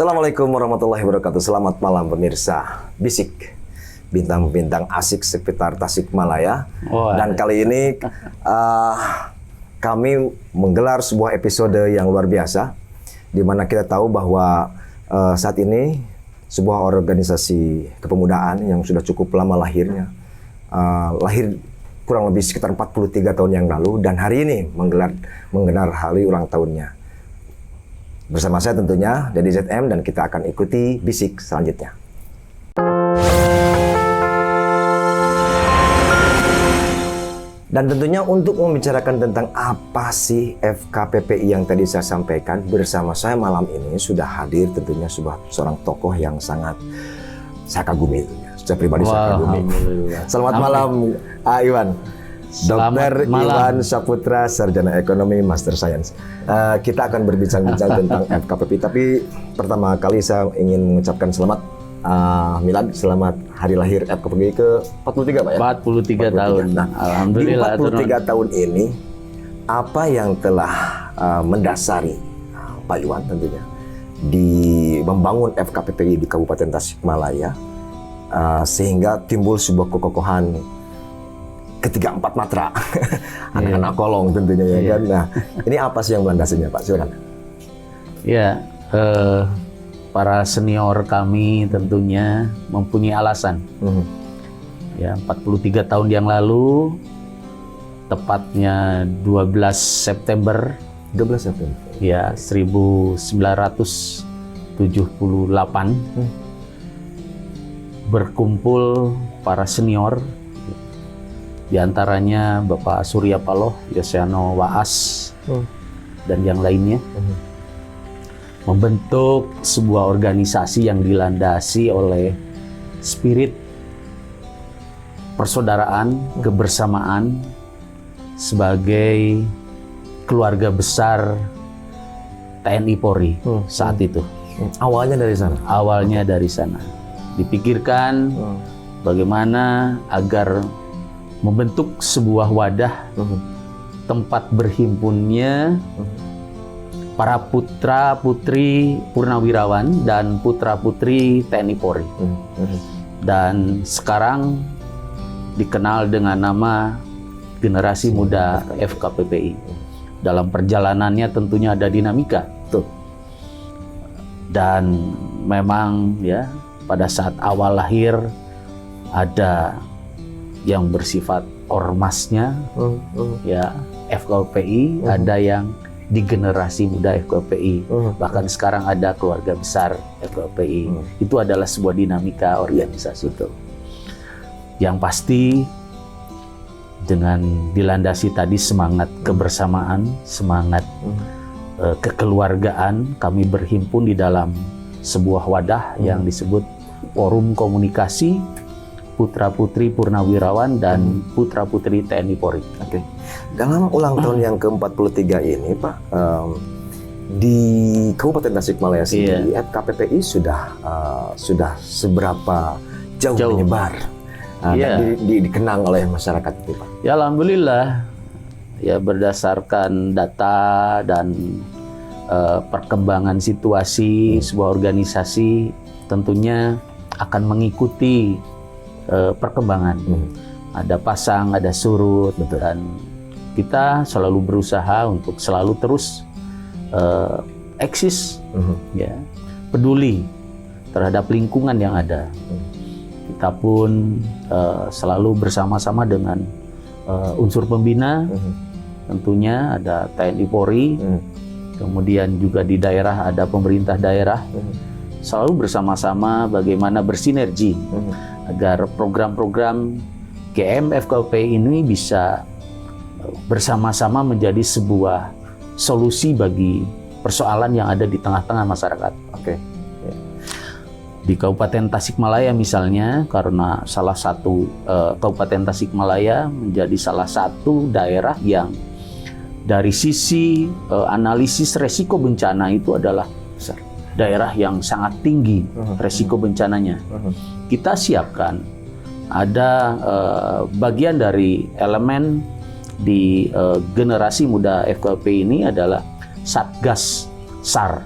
Assalamualaikum warahmatullahi wabarakatuh. Selamat malam pemirsa Bisik, bintang-bintang asik sekitar Tasikmalaya. Dan kali ini kami menggelar sebuah episode yang luar biasa, di mana kita tahu bahwa saat ini sebuah organisasi kepemudaan yang sudah cukup lama lahirnya, lahir kurang lebih sekitar 43 tahun yang lalu, dan hari ini menggelar hari ulang tahunnya. Bersama saya tentunya Dedi ZM, dan kita akan ikuti Bisik selanjutnya. Dan tentunya untuk membicarakan tentang apa sih FKPPI yang tadi saya sampaikan, bersama saya malam ini sudah hadir tentunya seorang tokoh yang sangat saya kagumi. Secara pribadi saya kagumi. Selamat malam, Iwan. Dr. Iwan Saputra, Sarjana Ekonomi, Master Science. Kita akan berbincang-bincang tentang FKPPI. Tapi pertama kali saya ingin mengucapkan selamat Milad, selamat hari lahir FKPPI ke 43 Pak ya? 43 tahun. Nah, alhamdulillah. Di 43 tahun ini, apa yang telah mendasari Pak Iwan tentunya di membangun FKPPI di Kabupaten Tasikmalaya, sehingga timbul sebuah kekokohan ketiga empat matra, anak-anak kolong tentunya ya kan. Nah, ini apa sih yang melandasinya Pak? Silakan. Ya, para senior kami tentunya mempunyai alasan. Ya, 43 tahun yang lalu, tepatnya 12 September. Ya, 1978, berkumpul para senior. Di antaranya Bapak Surya Paloh, Yosiano Waas, dan yang lainnya, membentuk sebuah organisasi yang dilandasi oleh spirit persaudaraan, kebersamaan sebagai keluarga besar TNI Polri saat itu. Awalnya dari sana? Awalnya dari sana. Dipikirkan bagaimana agar membentuk sebuah wadah tempat berhimpunnya para putra-putri purnawirawan dan putra-putri TNI Polri. Dan sekarang dikenal dengan nama Generasi Muda FKPPI. Dalam perjalanannya tentunya ada dinamika. Dan memang ya, pada saat awal lahir ada yang bersifat ormasnya, ya FKPPI, ada yang di Generasi Muda FKPPI, bahkan sekarang ada keluarga besar FKPPI. Itu adalah sebuah dinamika organisasi itu. Yang pasti dengan dilandasi tadi semangat kebersamaan, semangat kekeluargaan, kami berhimpun di dalam sebuah wadah yang disebut Forum Komunikasi Putra-Putri Purnawirawan dan Putra-Putri TNI Polri. Oke. Dalam ulang tahun yang ke-43 ini Pak, di Kabupaten Tasikmalaya sendiri, FKPPI sudah seberapa jauh menyebar dan dikenang oleh masyarakat itu Pak? Ya, alhamdulillah. Ya, berdasarkan data dan perkembangan situasi, sebuah organisasi tentunya akan mengikuti perkembangan. Ada pasang, ada surut. Betul. Dan kita selalu berusaha untuk selalu terus eksis, ya, peduli terhadap lingkungan yang ada. Kita pun selalu bersama-sama dengan unsur pembina, tentunya ada TNI Polri, kemudian juga di daerah ada pemerintah daerah, selalu bersama-sama bagaimana bersinergi agar program-program GM FKPPI ini bisa bersama-sama menjadi sebuah solusi bagi persoalan yang ada di tengah-tengah masyarakat. Oke. Di Kabupaten Tasikmalaya misalnya, karena salah satu Kabupaten Tasikmalaya menjadi salah satu daerah yang dari sisi analisis resiko bencana itu adalah daerah yang sangat tinggi resiko bencananya. Kita siapkan, ada bagian dari elemen di Generasi Muda FKPPI ini adalah Satgas SAR,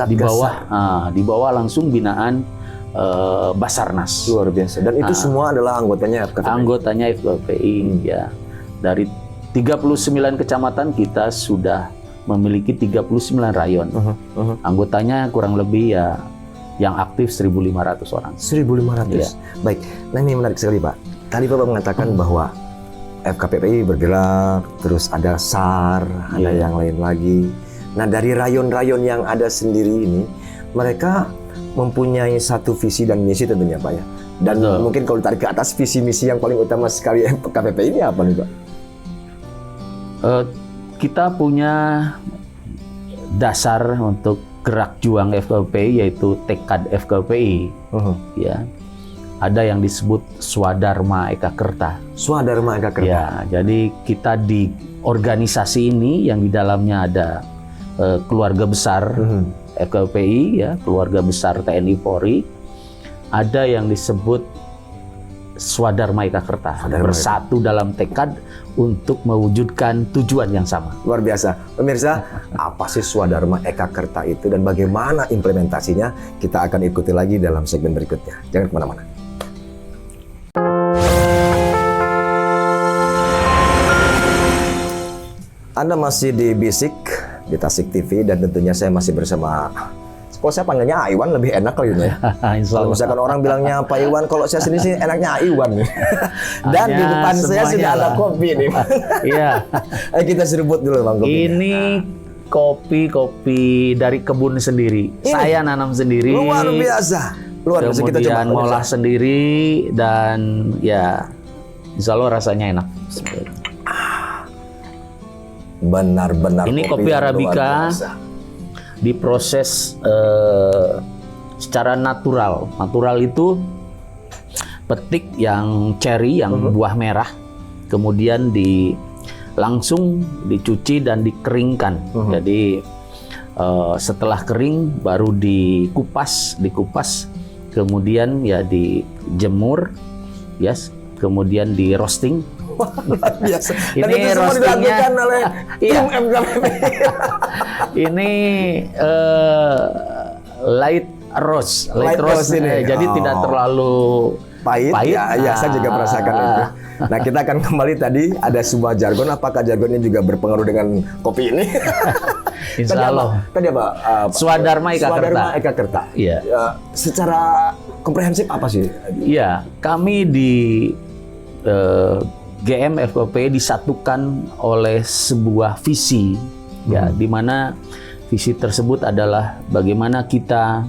di bawah langsung binaan Basarnas. Luar biasa. Dan itu semua adalah anggotanya FKPPI. Anggotanya FKPI ya. Dari 39 kecamatan kita sudah memiliki 39 rayon. Anggotanya kurang lebih ya yang aktif 1.500 orang. 1.500. Ya. Baik. Nah, ini menarik sekali, Pak. Tadi Bapak mengatakan bahwa FKPPI bergerak, terus ada SAR, ada yang lain lagi. Nah, dari rayon-rayon yang ada sendiri ini, mereka mempunyai satu visi dan misi tentunya, Pak ya. Dan mungkin kalau ditarik ke atas, visi misi yang paling utama sekali FKPPI ini apa nih, Pak? Kita punya dasar untuk gerak juang FKPI yaitu tekad FKPI. Ya. Ada yang disebut Swadharma Eka Kerta. Swadharma Eka Kerta. Ya, jadi kita di organisasi ini yang di dalamnya ada keluarga besar FKPI, ya, keluarga besar TNI Polri. Ada yang disebut Swadharma Eka Kerta, bersatu dalam tekad untuk mewujudkan tujuan yang sama. Luar biasa. Pemirsa, apa sih Swadharma Eka Kerta itu dan bagaimana implementasinya? Kita akan ikuti lagi dalam segmen berikutnya. Jangan kemana-mana. Anda masih di Bisik, di Tasik TV, dan tentunya saya masih bersama, kalau saya panggilnya Aiwan lebih enak kali ini. Kalau misalkan orang bilangnya Pak Iwan, kalau saya sendiri sih enaknya Aiwan. Dan di depan saya sudah ada kopi nih. Iya. Ayo kita seruput dulu Bang kopi. Ini kopi dari kebun sendiri. Saya nanam sendiri. Luar biasa. Luar biasa. Kita coba ngolah sendiri dan ya insya Allah rasanya enak. Benar-benar. Ini kopi Arabica diproses secara natural. Natural itu petik yang cherry, yang buah merah, kemudian langsung dicuci dan dikeringkan. Jadi setelah kering baru dikupas, kemudian ya dijemur, yes, kemudian di roasting. Biasa. Dan Ini itu semua roastingnya dilakukan oleh tim FKPPI. Ini light roast ini. Jadi tidak terlalu pahit. Ya, saya juga merasakan itu. Nah, kita akan kembali tadi ada sebuah jargon. Apakah jargon ini juga berpengaruh dengan kopi ini? Insya Allah. Tadi apa? Swadharma Eka Kerta. Iya. Secara komprehensif apa sih? Iya, kami di GM FKPI disatukan oleh sebuah visi, ya, di mana visi tersebut adalah bagaimana kita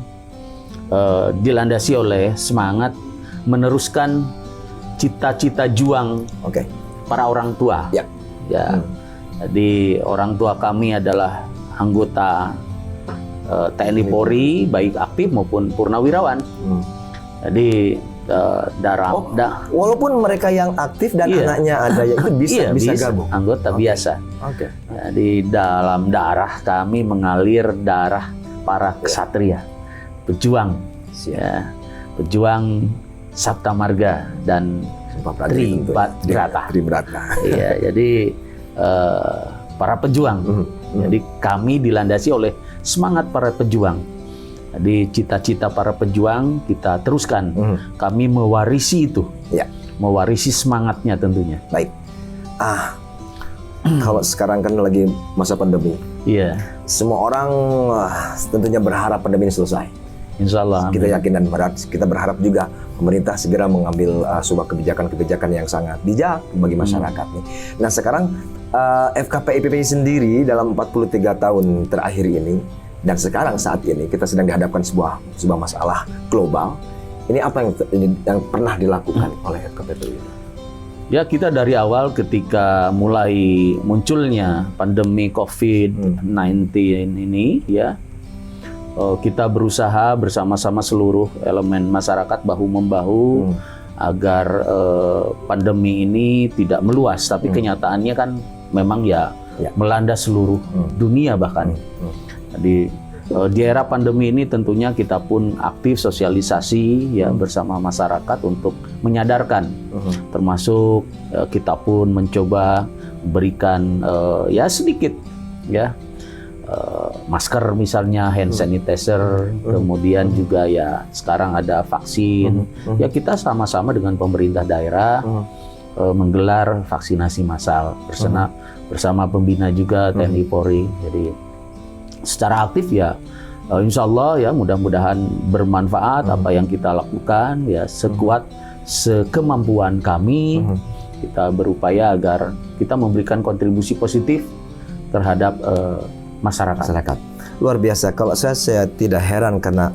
dilandasi oleh semangat meneruskan cita-cita juang para orang tua. Ya. Jadi orang tua kami adalah anggota TNI Polri, baik aktif maupun purnawirawan. Jadi walaupun mereka yang aktif dan anaknya ada, ya itu bisa gabung. Anggota biasa. Jadi dalam darah kami mengalir darah para ksatria, pejuang, ya, pejuang Sabta Marga dan Tribrata. Iya, jadi para pejuang. Jadi kami dilandasi oleh semangat para pejuang. Jadi cita-cita para pejuang kita teruskan. Kami mewarisi itu, mewarisi semangatnya tentunya. Baik. Kalau sekarang kan lagi masa pandemi. Iya. Semua orang tentunya berharap pandemi ini selesai. Insya Allah. Kita yakin dan kita berharap juga pemerintah segera mengambil sebuah kebijakan-kebijakan yang sangat bijak bagi masyarakat nih. Nah, sekarang FKPI sendiri dalam 43 tahun terakhir ini, dan sekarang saat ini kita sedang dihadapkan sebuah masalah global. Ini apa yang pernah dilakukan oleh FKPPI? Ya, kita dari awal ketika mulai munculnya pandemi COVID-19 ini, ya, kita berusaha bersama-sama seluruh elemen masyarakat bahu-membahu agar pandemi ini tidak meluas. Tapi kenyataannya kan memang ya melanda seluruh dunia bahkan. Jadi di era pandemi ini tentunya kita pun aktif sosialisasi ya bersama masyarakat untuk menyadarkan, termasuk kita pun mencoba berikan ya sedikit ya masker misalnya, hand sanitizer, kemudian juga ya sekarang ada vaksin. Ya kita sama-sama dengan pemerintah daerah menggelar vaksinasi massal bersama pembina juga TNI Polri. Jadi secara aktif ya insya Allah ya mudah-mudahan bermanfaat apa yang kita lakukan ya sekuat sekemampuan kami. Kita berupaya agar kita memberikan kontribusi positif terhadap masyarakat. Luar biasa. Kalau saya tidak heran karena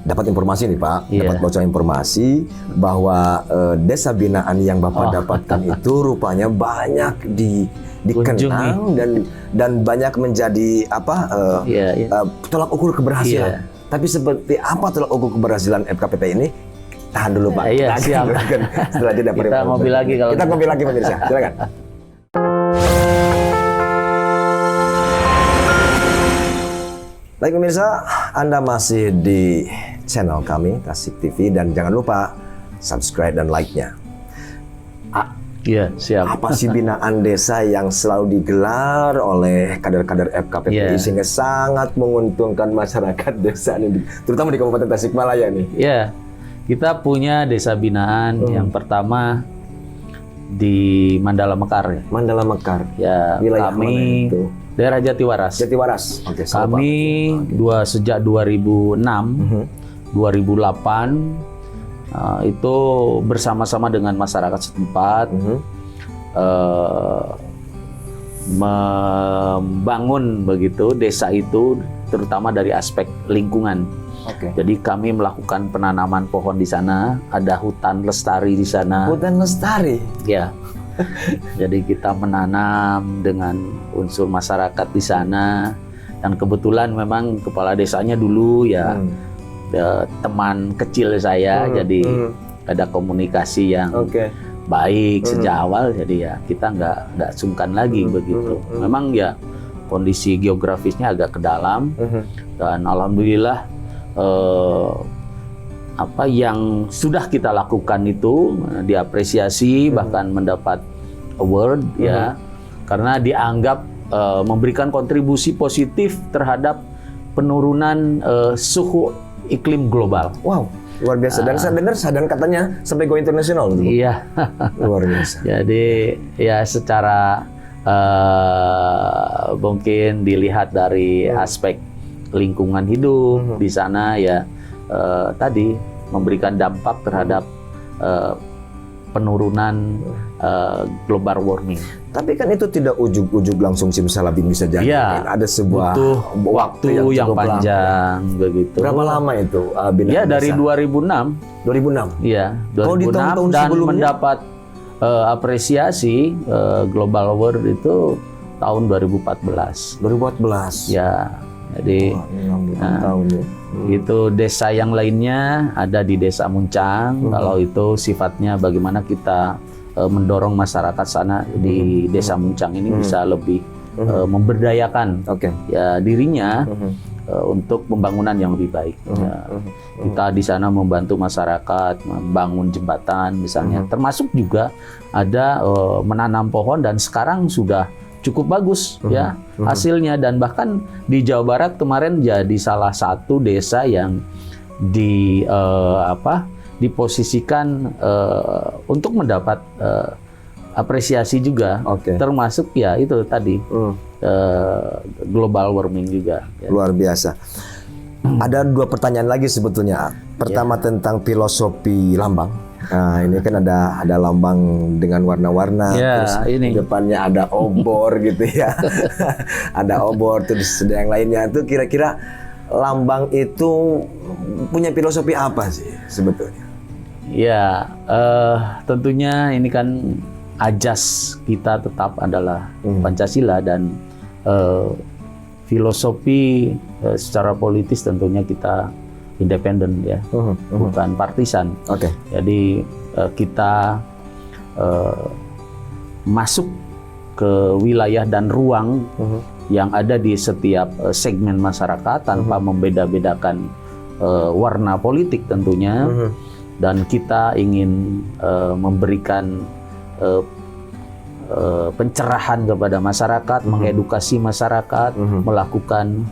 dapat informasi nih Pak, dapat bocoran informasi bahwa desa binaan yang Bapak dapatkan itu rupanya banyak dikenang dan banyak menjadi tolak ukur keberhasilan. Tapi seperti apa tolak ukur keberhasilan FKPP ini? Tahan dulu Pak. Iya, siap. Setelah jeda kita ngopi lagi kalau kita ngopi lagi pemirsa. Silakan. Baik pemirsa, Anda masih di channel kami, Tasik TV, dan jangan lupa subscribe dan like-nya. Iya, siap. Apa sih binaan desa yang selalu digelar oleh kader-kader FKPPI sehingga sangat menguntungkan masyarakat desa ini, terutama di Kabupaten Tasikmalaya nih? Iya, kita punya desa binaan yang pertama di Mandala Mekar. Mandala Mekar. Ya, wilayah kami mana itu? daerah Jatiwaras. Jatiwaras. Oke, kami sejak 2006, 2008 itu bersama-sama dengan masyarakat setempat membangun begitu desa itu, terutama dari aspek lingkungan. Jadi kami melakukan penanaman pohon di sana, ada hutan lestari di sana. Hutan lestari? Ya. Jadi kita menanam dengan unsur masyarakat di sana, dan kebetulan memang kepala desanya dulu ya teman kecil saya, jadi ada komunikasi yang baik sejak awal, jadi ya kita nggak sungkan lagi begitu. Memang ya kondisi geografisnya agak ke dalam, dan alhamdulillah apa yang sudah kita lakukan itu diapresiasi, bahkan mendapat award ya, karena dianggap memberikan kontribusi positif terhadap penurunan suhu iklim global. Wow, luar biasa. Dan saya dengar katanya sampai go internasional gitu. Iya. Luar biasa. Jadi ya secara mungkin dilihat dari aspek lingkungan hidup di sana ya, tadi memberikan dampak terhadap penurunan global warming. Tapi kan itu tidak ujuk-ujuk langsung simsalabim bisa jadi. Ya, ada sebuah waktu yang panjang begitu. Berapa lama itu binaan ya dari desa? 2006. 2006. Iya, 2006 Kalau di tahun-tahun dan sebelumnya? mendapat apresiasi Global Award itu tahun 2014. 2014. Ya, jadi tahun ya. itu desa yang lainnya ada di Desa Muncang. Kalau itu sifatnya bagaimana kita mendorong masyarakat sana di Desa Muncang ini bisa lebih memberdayakan ya dirinya untuk pembangunan yang lebih baik. Ya, kita di sana membantu masyarakat membangun jembatan misalnya, termasuk juga ada menanam pohon, dan sekarang sudah cukup bagus ya hasilnya, dan bahkan di Jawa Barat kemarin jadi salah satu desa yang diposisikan untuk mendapat apresiasi juga, termasuk ya itu tadi global warming juga. Ya. Luar biasa. Ada dua pertanyaan lagi sebetulnya. Pertama tentang filosofi lambang. Nah, ini kan ada lambang dengan warna-warna, terus ini depannya ada obor gitu ya. Ada obor, terus yang lainnya. Itu kira-kira lambang itu punya filosofi apa sih sebetulnya? Ya, tentunya ini kan ajas kita tetap adalah Pancasila, dan filosofi secara politis tentunya kita independen ya, bukan partisan. Jadi kita masuk ke wilayah dan ruang yang ada di setiap segmen masyarakat tanpa membeda-bedakan warna politik tentunya, dan kita ingin memberikan pencerahan kepada masyarakat, mengedukasi masyarakat, melakukan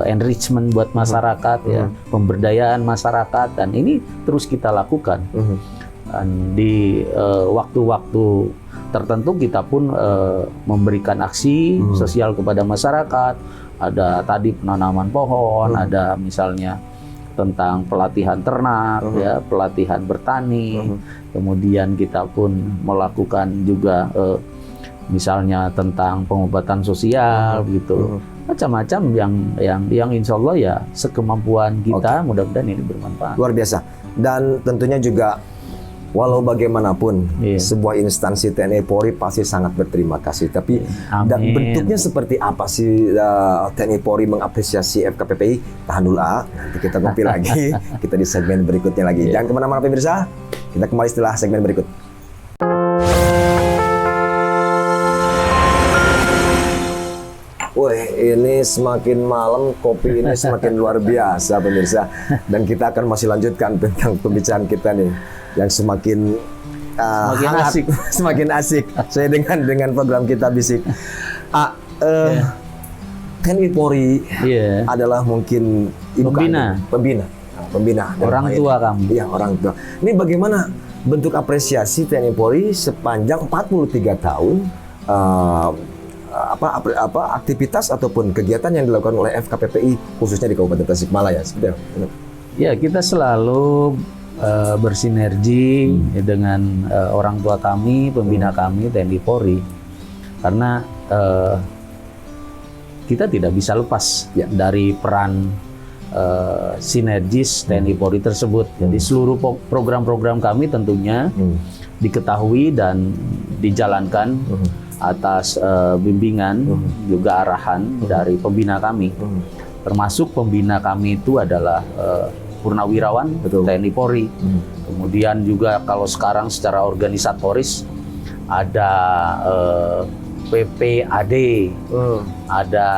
enrichment buat masyarakat, ya, pemberdayaan masyarakat, dan ini terus kita lakukan. Dan di waktu-waktu tertentu kita pun memberikan aksi sosial kepada masyarakat. Ada tadi penanaman pohon, ada misalnya tentang pelatihan ternak, ya, pelatihan bertani. Kemudian kita pun melakukan juga misalnya tentang pengobatan sosial, gitu. Macam-macam yang insya Allah ya sekemampuan kita, mudah-mudahan ini bermanfaat. Luar biasa. Dan tentunya juga walau bagaimanapun sebuah instansi TNI Polri pasti sangat berterima kasih. Tapi dan bentuknya seperti apa sih TNI Polri mengapresiasi FKPPI? Tahan dulu, nanti kita ngopi lagi. Kita di segmen berikutnya lagi. Jangan kemana-mana pemirsa. Kita kembali setelah segmen berikut. Wih, ini semakin malam, kopi ini semakin luar biasa pemirsa. Dan kita akan masih lanjutkan tentang pembicaraan kita nih, yang semakin hangat, asik. Semakin asik. Saya dengan program kita Bisik. TNI Polri adalah mungkin ibu pembina orang tua kamu. Iya, orang tua. Ini bagaimana bentuk apresiasi TNI Polri sepanjang 43 tahun aktivitas ataupun kegiatan yang dilakukan oleh FKPPI khususnya di Kabupaten Tasikmalaya? Ya, kita selalu bersinergi dengan orang tua kami, pembina kami TNI Polri, karena kita tidak bisa lepas dari peran sinergis TNI Polri tersebut. Jadi seluruh program-program kami tentunya diketahui dan dijalankan atas bimbingan juga arahan dari pembina kami. Termasuk pembina kami itu adalah purnawirawan TNI Polri. Kemudian juga kalau sekarang secara organisatoris ada PPAD, ada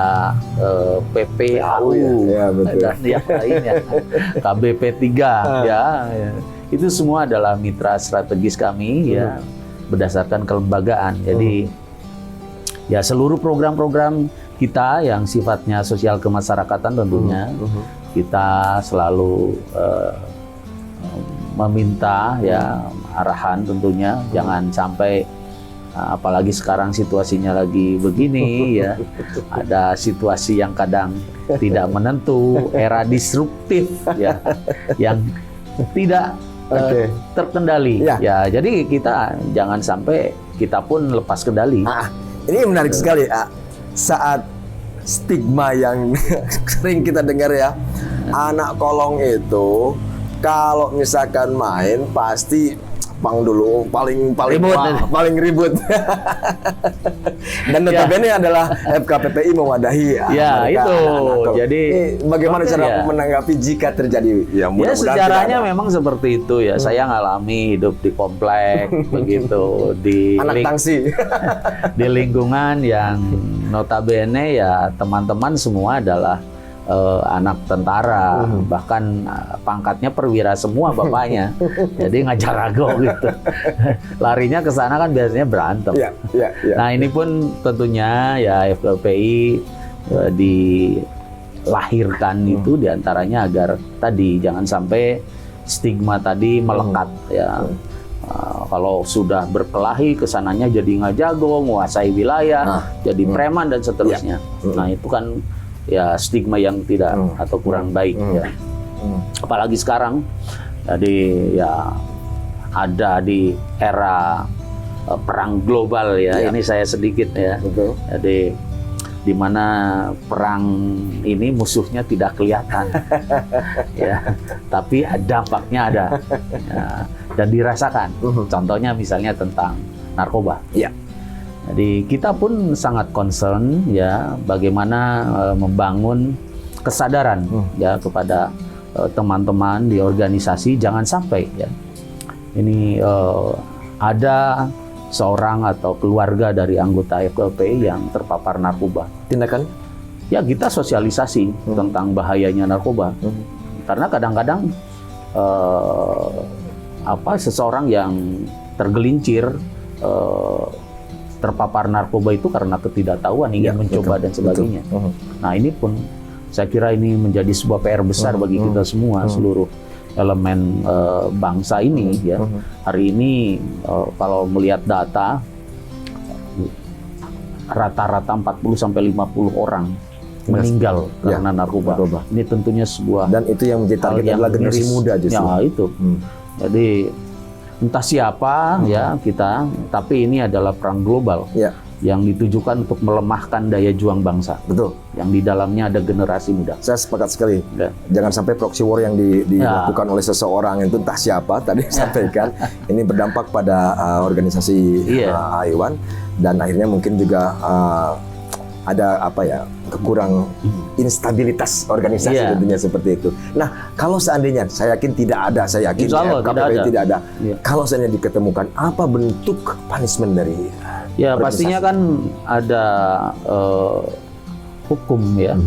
PPAU, dan yang lainnya, KBP3, ya. Itu semua adalah mitra strategis kami, ya, berdasarkan kelembagaan. Jadi ya seluruh program-program kita yang sifatnya sosial kemasyarakatan tentunya kita selalu meminta ya arahan tentunya, jangan sampai apalagi sekarang situasinya lagi begini ya, ada situasi yang kadang tidak menentu, era disruptif ya, yang tidak terkendali ya, jadi kita jangan sampai kita pun lepas kendali. Ini menarik sekali, saat stigma yang sering kita dengar ya, anak kolong itu kalau misalkan main pasti paling ribut. Dan notabene adalah FKPPI mewadahi itu. Anak-anak. Jadi bagaimana cara menanggapi jika terjadi sejarahnya memang seperti itu ya. Saya ngalami hidup di komplek begitu, di anak tangsi. di lingkungan yang notabene ya teman-teman semua adalah anak tentara, bahkan pangkatnya perwira semua bapaknya, jadi ngajar rago gitu. Larinya ke sana kan biasanya berantem. Nah ini pun tentunya ya FKPI dilahirkan itu diantaranya agar tadi jangan sampai stigma tadi melekat ya. Kalau sudah berkelahi kesananya jadi ngajago, menguasai wilayah, jadi preman dan seterusnya. Nah itu kan ya stigma yang tidak atau kurang baik ya. Apalagi sekarang jadi ya ada di era perang global ya. Ini saya sedikit ya. Jadi di mana perang ini musuhnya tidak kelihatan ya, tapi dampaknya ada ya, dan dirasakan. Contohnya misalnya tentang narkoba. Jadi kita pun sangat concern ya bagaimana membangun kesadaran ya kepada teman-teman di organisasi, jangan sampai ya ini ada seorang atau keluarga dari anggota FKPPI yang terpapar narkoba. Tindakan? Ya kita sosialisasi tentang bahayanya narkoba. Karena kadang-kadang seseorang yang tergelincir terpapar narkoba itu karena ketidaktahuan, ingin mencoba dan sebagainya. Nah ini pun saya kira ini menjadi sebuah PR besar bagi kita semua, seluruh elemen bangsa ini ya. Hari ini kalau melihat data rata-rata 40-50 orang meninggal karena narkoba. Ini tentunya sebuah, dan itu yang menjadi target adalah generasi muda justru. Ya itu. Jadi entah siapa ya kita, tapi ini adalah perang global yang ditujukan untuk melemahkan daya juang bangsa. Betul. Yang di dalamnya ada generasi muda. Saya sepakat sekali. Jangan sampai proxy war yang dilakukan oleh seseorang itu entah siapa tadi sampaikan ini berdampak pada organisasi Iwan, dan akhirnya mungkin juga ada kekurang instabilitas organisasi tentunya seperti itu. Nah, kalau seandainya, saya yakin tidak ada, saya yakin KPPI tidak ada. Kalau seandainya diketemukan, apa bentuk punishment dari pastinya kan ada hukum ya.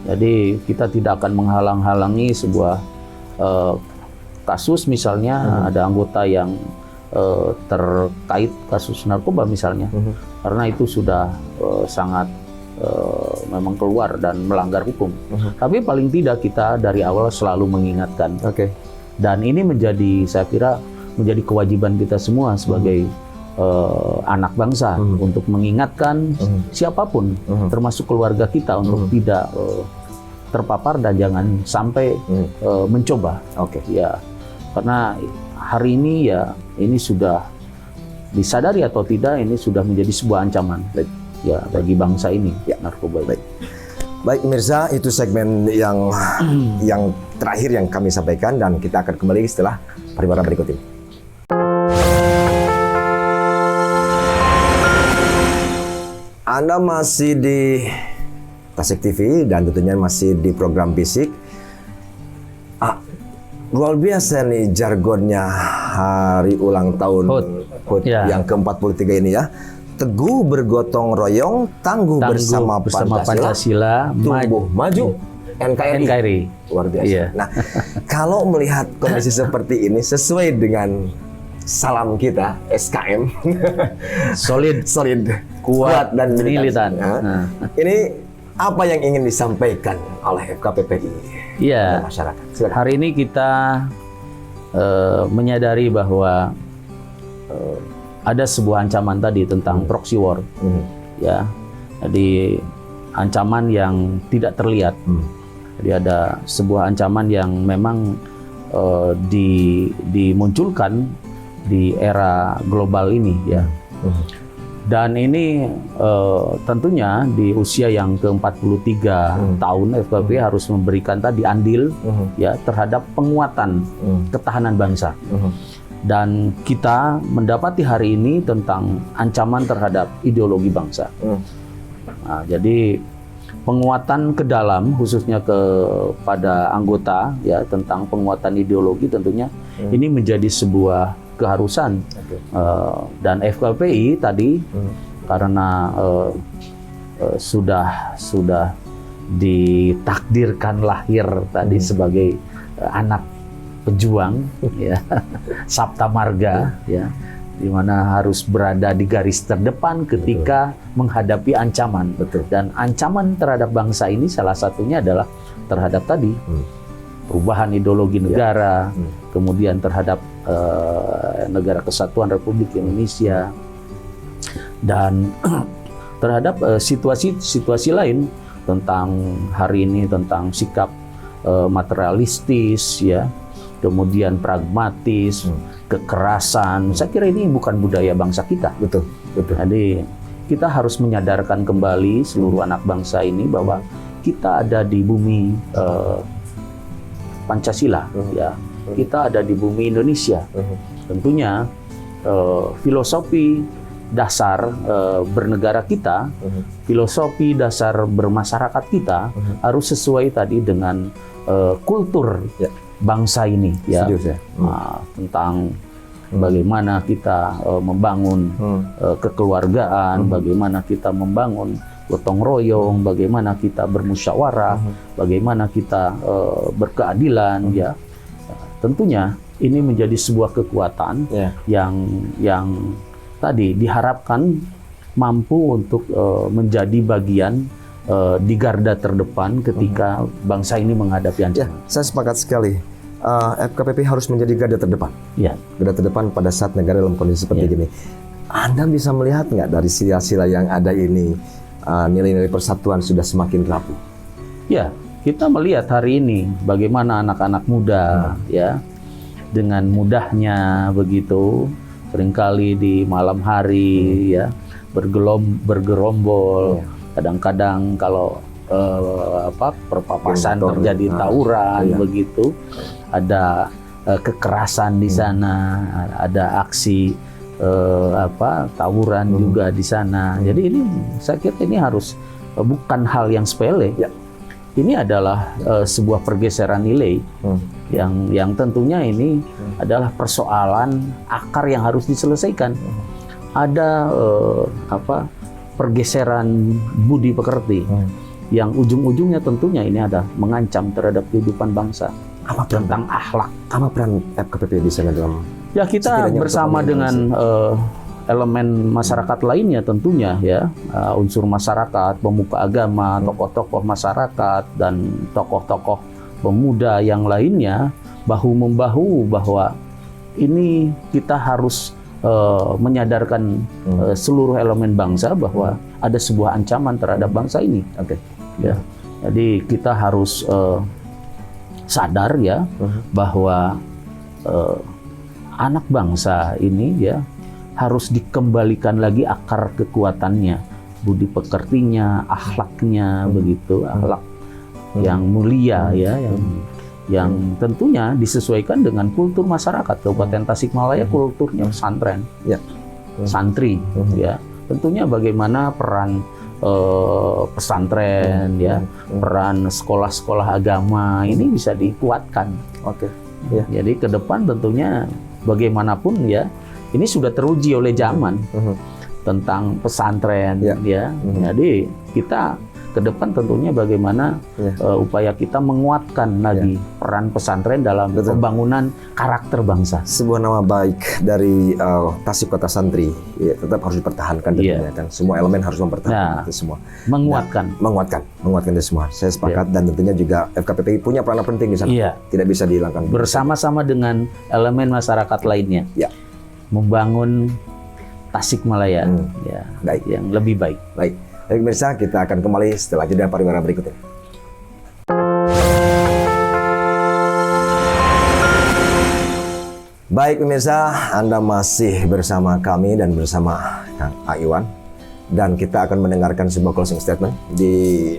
Jadi kita tidak akan menghalang-halangi sebuah kasus, misalnya ada anggota yang terkait kasus narkoba misalnya, karena itu sudah sangat memang keluar dan melanggar hukum. Tapi paling tidak kita dari awal selalu mengingatkan. Dan ini menjadi, saya kira menjadi kewajiban kita semua sebagai anak bangsa untuk mengingatkan siapapun, termasuk keluarga kita, untuk tidak terpapar dan jangan sampai mencoba. Ya, karena hari ini ya ini sudah disadari atau tidak, ini sudah menjadi sebuah ancaman ya bagi bangsa ini, narkoba. Baik Mirza, itu segmen yang terakhir yang kami sampaikan, dan kita akan kembali setelah pariwara berikut ini. Anda masih di Tasik TV dan tentunya masih di program Bisik. Luar biasa nih jargonnya hari ulang tahun HUT yang ke-43 ini ya. Teguh bergotong royong, tangguh bersama Pancasila, tumbuh maju NKRI. Luar biasa. Nah, kalau melihat kondisi seperti ini sesuai dengan salam kita SKM, solid, kuat dan militan. Ini apa yang ingin disampaikan oleh FKPPI kepada masyarakat? Silakan. Hari ini kita menyadari bahwa ada sebuah ancaman tadi tentang proxy war, ya. Jadi ancaman yang tidak terlihat. Jadi ada sebuah ancaman yang memang dimunculkan di era global ini, ya. Dan ini tentunya di usia yang ke-43 tahun FKPI harus memberikan tadi andil ya terhadap penguatan ketahanan bangsa. Dan kita mendapati hari ini tentang ancaman terhadap ideologi bangsa. Nah, jadi penguatan ke dalam, khususnya kepada anggota ya tentang penguatan ideologi tentunya ini menjadi sebuah keharusan. Dan FKPI tadi karena sudah ditakdirkan lahir tadi sebagai anak pejuang ya, Sabta Marga ya, di mana harus berada di garis terdepan ketika menghadapi ancaman. Dan ancaman terhadap bangsa ini salah satunya adalah terhadap tadi perubahan ideologi negara, kemudian terhadap Negara Kesatuan Republik Indonesia, dan terhadap situasi-situasi lain tentang hari ini, tentang sikap materialistis ya, kemudian pragmatis, kekerasan. Saya kira ini bukan budaya bangsa kita. Betul. Jadi kita harus menyadarkan kembali seluruh anak bangsa ini bahwa kita ada di bumi Pancasila, ya. Kita ada di bumi Indonesia. Tentunya filosofi dasar bernegara kita, filosofi dasar bermasyarakat kita harus sesuai tadi dengan kultur bangsa ini, ya. Tentang bagaimana kita membangun kekeluargaan, bagaimana kita membangun gotong royong, bagaimana kita bermusyawarah, bagaimana kita berkeadilan, ya. Tentunya ini menjadi sebuah kekuatan yang tadi diharapkan mampu untuk menjadi bagian di garda terdepan ketika bangsa ini menghadapi Ya, ancaman. saya sepakat sekali. FKPPI harus menjadi garda terdepan. Ya. Garda terdepan pada saat negara dalam kondisi seperti Ya. gini. Anda bisa melihat nggak dari sila-sila yang ada ini, nilai-nilai persatuan sudah semakin rapuh? Ya, kita melihat hari ini bagaimana anak-anak muda ya dengan mudahnya begitu seringkali di malam hari ya bergerombol. Kadang-kadang kalau perpapasan Motor, terjadi tawuran iya. begitu, ada kekerasan di sana, ada aksi tawuran juga di sana. Jadi ini saya kira ini harus bukan hal yang sepele. Ya. Ini adalah sebuah pergeseran nilai yang tentunya ini adalah persoalan akar yang harus diselesaikan. Ada pergeseran budi pekerti yang ujung-ujungnya tentunya ini ada mengancam terhadap kehidupan bangsa. Apa peran, Tentang akhlak. apa peran FKPPI di sana dalam? Ya, kita Sekiranya bersama untuk dengan elemen masyarakat lainnya tentunya ya, unsur masyarakat, pemuka agama, tokoh-tokoh masyarakat dan tokoh-tokoh pemuda yang lainnya bahu-membahu bahwa ini kita harus menyadarkan seluruh elemen bangsa bahwa ada sebuah ancaman terhadap bangsa ini. Oke. Ya. Jadi kita harus sadar ya bahwa anak bangsa ini ya harus dikembalikan lagi akar kekuatannya, budi pekertinya, akhlaknya begitu, akhlak yang mulia ya, yang tentunya disesuaikan dengan kultur masyarakat Kabupaten Tasikmalaya, kulturnya pesantren, Ya. santri ya. Tentunya bagaimana peran pesantren ya, peran sekolah-sekolah agama ini bisa dikuatkan. Oke. Ya. Jadi ke depan tentunya bagaimanapun ya, ini sudah teruji oleh zaman tentang pesantren ya. Jadi kita ke depan tentunya bagaimana upaya kita menguatkan lagi peran pesantren dalam pembangunan karakter bangsa. Sebuah nama baik dari Tasik Kota Santri ya, tetap harus dipertahankan tentunya kan. Semua elemen harus mempertahankan itu semua. Menguatkan. Menguatkan itu semua. Saya sepakat dan tentunya juga FKPPI punya peran penting di sana. Iya. Tidak bisa dihilangkan. Bersama-sama dengan elemen masyarakat lainnya. Ya. Membangun Tasikmalaya ya, Baik. yang lebih baik. Baik. Baik pemirsa, kita akan kembali setelah jeda pariwara berikut ini. Baik pemirsa, Anda masih bersama kami dan bersama Kang Aiwan. Dan kita akan mendengarkan sebuah closing statement. Di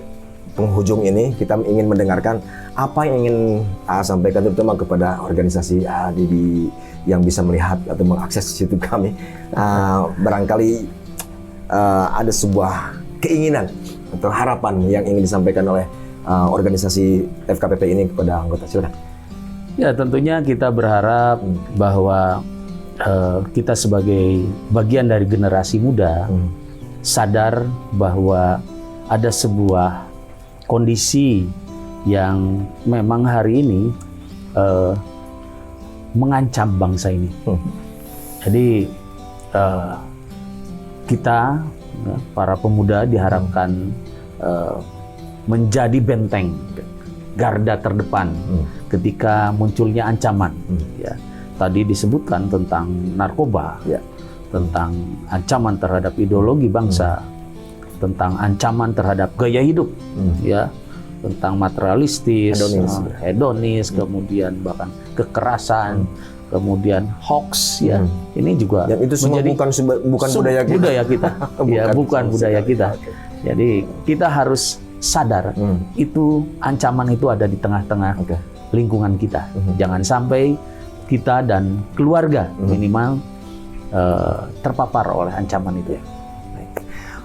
penghujung ini kita ingin mendengarkan apa yang ingin sampaikan terutama kepada organisasi yang bisa melihat atau mengakses situs kami. Barangkali ada sebuah keinginan atau harapan yang ingin disampaikan oleh organisasi FKPPI ini kepada anggota. Silakan. Ya, tentunya kita berharap bahwa kita sebagai bagian dari generasi muda sadar bahwa ada sebuah kondisi yang memang hari ini mengancam bangsa ini. Jadi kita para pemuda diharapkan menjadi benteng, garda terdepan ketika munculnya ancaman. Ya, tadi disebutkan tentang narkoba, tentang ancaman terhadap ideologi bangsa, tentang ancaman terhadap gaya hidup, ya, tentang materialistis, hedonis, kemudian bahkan kekerasan. Kemudian hoax ya, ini juga yang itu semua bukan budaya kita. Bukan budaya kita. Jadi kita harus sadar itu ancaman itu ada di tengah-tengah lingkungan kita. Jangan sampai kita dan keluarga minimal terpapar oleh ancaman itu.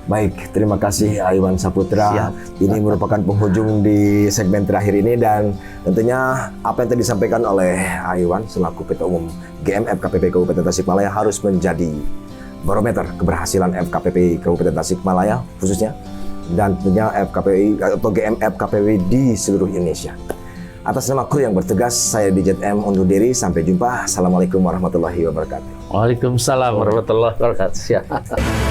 Baik, terima kasih Aiwan Saputra. Ini merupakan penghujung di segmen terakhir ini dan tentunya apa yang tadi disampaikan oleh Aiwan selaku Ketua Umum GM FKPPI Kabupaten Tasikmalaya harus menjadi barometer keberhasilan FKPPI Kabupaten Tasikmalaya khususnya dan tentunya FKPPI atau GM FKPPI di seluruh Indonesia. Atas nama kru yang bertugas, saya DJM undur diri. Sampai jumpa. Assalamualaikum warahmatullahi wabarakatuh. Waalaikumsalam warahmatullahi wabarakatuh.